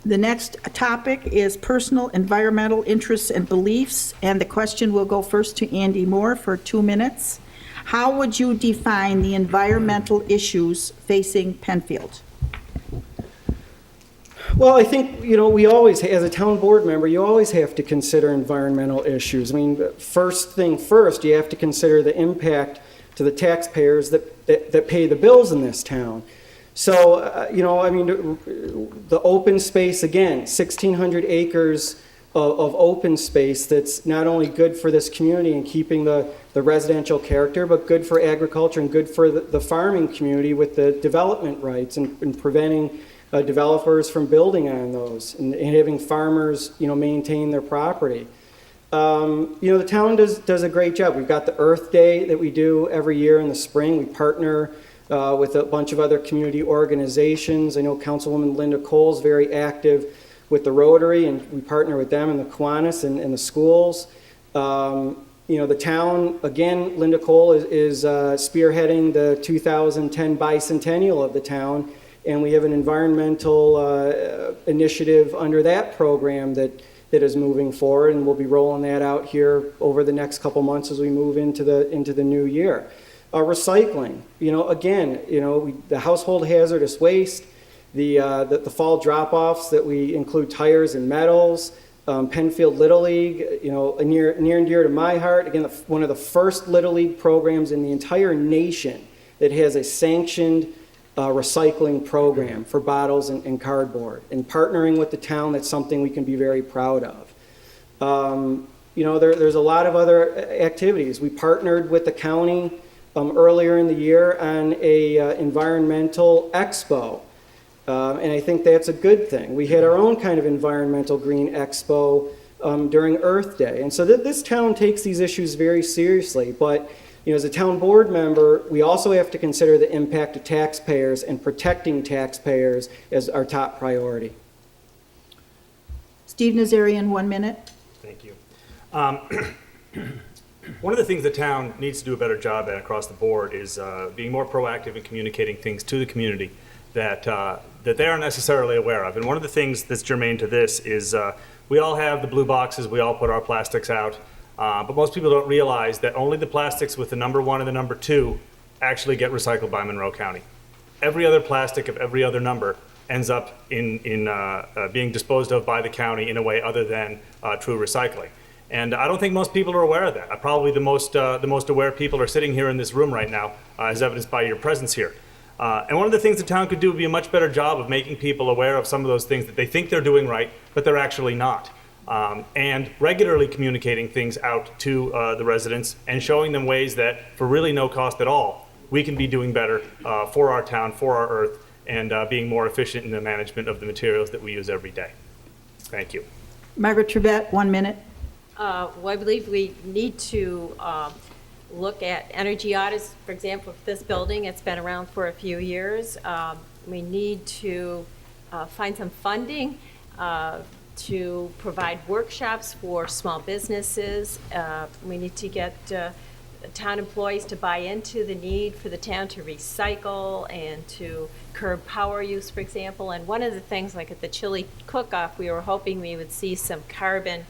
The next topic is personal environmental interests and beliefs, and the question will go first to Andy Moore for 2 minutes. How would you define the environmental issues facing Penfield? Well, I think, we always, as a town board member, you always have to consider environmental issues. I mean, first thing first, you have to consider the impact to the taxpayers that pay the bills in this town. So, the open space, again, 1,600 acres of open space that's not only good for this community and keeping the residential character, but good for agriculture and good for the farming community with the development rights and preventing developers from building on those and having farmers, maintain their property. The town does a great job. We've got the Earth Day that we do every year in the spring. We partner with a bunch of other community organizations. I know Councilwoman Linda Cole is very active with the Rotary, and we partner with them in the Kiwanis and the schools. The town, again, Linda Cole is spearheading the 2010 bicentennial of the town, and we have an environmental initiative under that program that is moving forward, and we'll be rolling that out here over the next couple months as we move into the new year. Recycling, the household hazardous waste, the fall drop-offs that we include tires and metals, Penfield Little League, near and dear to my heart. Again, one of the first Little League programs in the entire nation that has a sanctioned recycling program for bottles and cardboard. And partnering with the town, that's something we can be very proud of. There's a lot of other activities. We partnered with the county earlier in the year on a environmental expo. And I think that's a good thing. We had our own kind of environmental green expo during Earth Day. And so this town takes these issues very seriously. But as a town board member, we also have to consider the impact of taxpayers, and protecting taxpayers as our top priority. Steve Nazarian, 1 minute. Thank you. One of the things the town needs to do a better job at across the board is being more proactive in communicating things to the community that they aren't necessarily aware of. And one of the things that's germane to this is we all have the blue boxes, we all put our plastics out, but most people don't realize that only the plastics with the number 1 and the number 2 actually get recycled by Monroe County. Every other plastic of every other number ends up in being disposed of by the county in a way other than true recycling. And I don't think most people are aware of that. Probably the most aware people are sitting here in this room right now, as evidenced by your presence here. And one of the things the town could do would be a much better job of making people aware of some of those things that they think they're doing right, but they're actually not. And regularly communicating things out to the residents and showing them ways that, for really no cost at all, we can be doing better for our town, for our earth, and being more efficient in the management of the materials that we use every day. Thank you. Margaret Trevette, 1 minute. Well, I believe we need to look at energy audits. For example, for this building, it's been around for a few years. We need to find some funding to provide workshops for small businesses. We need to get town employees to buy into the need for the town to recycle and to curb power use, for example. And one of the things, like at the chili cook-off, we were hoping we would see some cardboard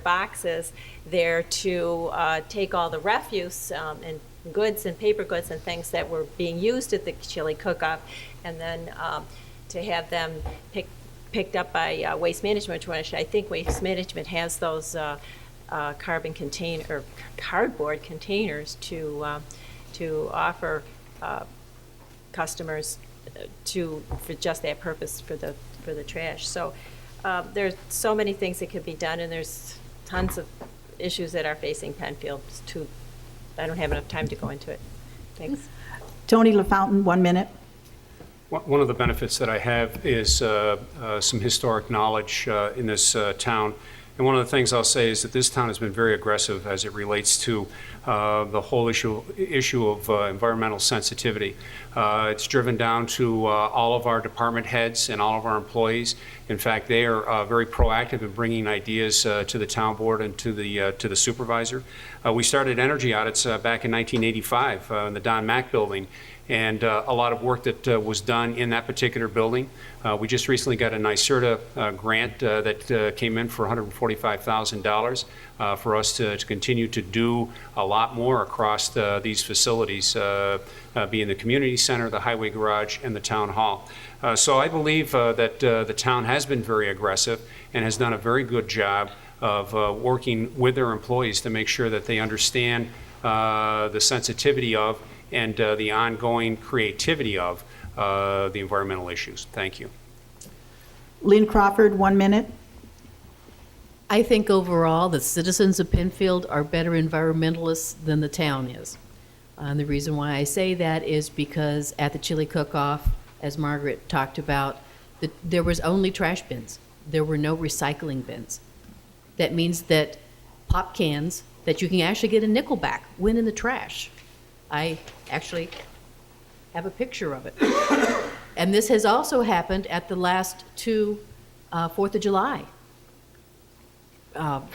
boxes there to take all the refuse and goods and paper goods and things that were being used at the chili cook-off, and then to have them picked up by Waste Management, which I think Waste Management has those cardboard containers to offer customers for just that purpose, for the trash. So there's so many things that could be done, and there's tons of issues that are facing Penfield. I don't have enough time to go into it. Thanks. Tony LaFountain, 1 minute. One of the benefits that I have is some historic knowledge in this town. And one of the things I'll say is that this town has been very aggressive as it relates to the whole issue of environmental sensitivity. It's driven down to all of our department heads and all of our employees. In fact, they are very proactive in bringing ideas to the town board and to the supervisor. We started energy audits back in 1985 in the Don Mack building, and a lot of work that was done in that particular building. We just recently got a NYSERDA grant that came in for $145,000 for us to continue to do a lot more across these facilities, being the community center, the highway garage, and the town hall. So I believe that the town has been very aggressive and has done a very good job of working with their employees to make sure that they understand the sensitivity of and the ongoing creativity of the environmental issues. Thank you. Lynn Crawford, 1 minute. I think overall, the citizens of Penfield are better environmentalists than the town is. And the reason why I say that is because at the chili cook-off, as Margaret talked about, there was only trash bins. There were no recycling bins. That means that pop cans that you can actually get a nickel back went in the trash. I actually have a picture of it. And this has also happened at the last two 4th of July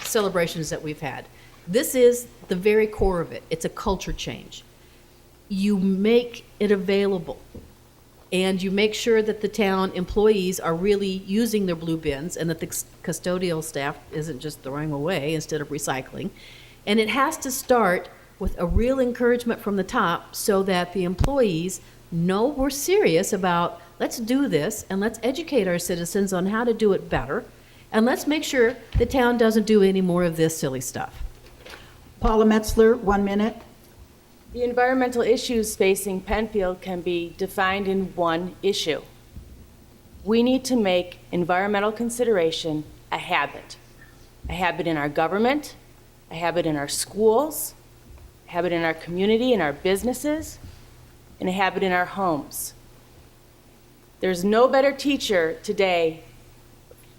celebrations that we've had. This is the very core of it. It's a culture change. You make it available, and you make sure that the town employees are really using their blue bins and that the custodial staff isn't just throwing them away instead of recycling. And it has to start with a real encouragement from the top so that the employees know we're serious about let's do this and let's educate our citizens on how to do it better, and let's make sure the town doesn't do any more of this silly stuff. Paula Metzler, 1 minute. The environmental issues facing Penfield can be defined in one issue. We need to make environmental consideration a habit in our government, a habit in our schools, a habit in our community, in our businesses, and a habit in our homes. There's no better teacher today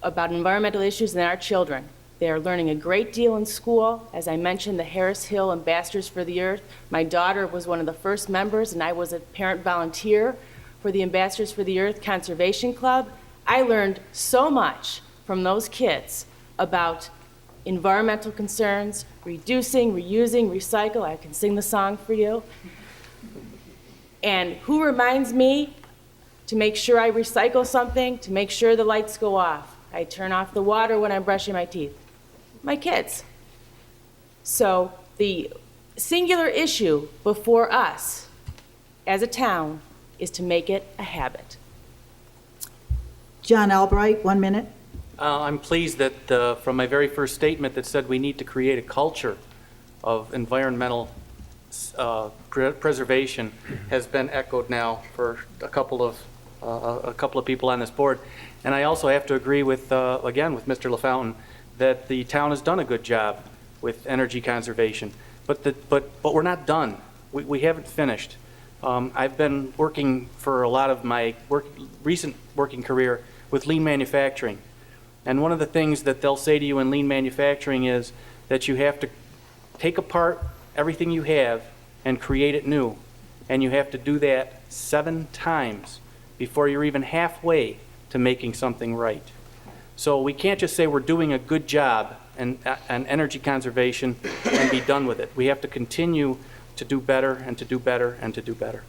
about environmental issues than our children. They are learning a great deal in school. As I mentioned, the Harris Hill Ambassadors for the Earth. My daughter was one of the first members, and I was a parent volunteer for the Ambassadors for the Earth Conservation Club. I learned so much from those kids about environmental concerns, reducing, reusing, recycle. I can sing the song for you. And who reminds me to make sure I recycle something, to make sure the lights go off? I turn off the water when I'm brushing my teeth. My kids. So the singular issue before us as a town is to make it a habit. John Albright, 1 minute. I'm pleased that from my very first statement that said we need to create a culture of environmental preservation has been echoed now for a couple of people on this board. And I also have to agree with, again, with Mr. LaFountain, that the town has done a good job with energy conservation. But we're not done. We haven't finished. I've been working for a lot of my recent working career with lean manufacturing. And one of the things that they'll say to you in lean manufacturing is that you have to take apart everything you have and create it new. And you have to do that 7 times before you're even halfway to making something right. So we can't just say we're doing a good job and energy conservation and be done with it. We have to continue to do better and to do better and to do better.